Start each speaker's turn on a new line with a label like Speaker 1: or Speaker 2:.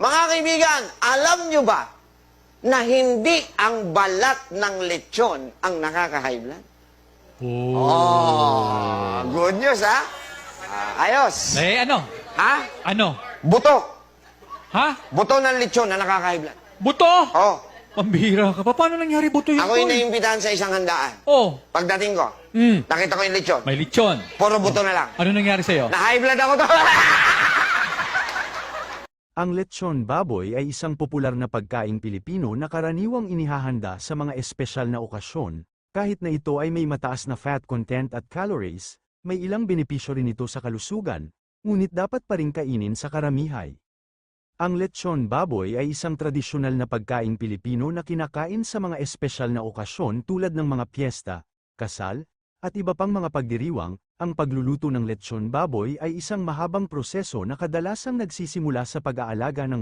Speaker 1: Mga kaibigan, alam nyo ba na hindi ang balat ng lechon ang nakaka-high blood? Oh, good news, ha? Ayos.
Speaker 2: Eh, ano?
Speaker 1: Ha?
Speaker 2: Ano?
Speaker 1: Buto.
Speaker 2: Ha?
Speaker 1: Buto ng lechon na nakaka-high blood.
Speaker 2: Buto?
Speaker 1: Oh,
Speaker 2: Pambihira ka pa. Paano nangyari buto yun?
Speaker 1: ako yung
Speaker 2: Tol?
Speaker 1: naimbitahan sa isang handaan.
Speaker 2: Oh,
Speaker 1: Pagdating ko, nakita ko yung lechon.
Speaker 2: may lechon.
Speaker 1: Puro buto na lang.
Speaker 2: Ano nangyari sa'yo?
Speaker 1: Na-high blood ako to.
Speaker 3: Ang lechon baboy ay isang popular na pagkaing Pilipino na karaniwang inihahanda sa mga espesyal na okasyon. Kahit na ito ay may mataas na fat content at calories, may ilang benepisyo rin ito sa kalusugan, ngunit dapat pa rin kainin sa karamihay. Ang lechon baboy ay isang tradisyonal na pagkaing Pilipino na kinakain sa mga espesyal na okasyon tulad ng mga piyesta, kasal, at iba pang mga pagdiriwang. Ang pagluluto ng lechon baboy ay isang mahabang proseso na kadalasang nagsisimula sa pag-aalaga ng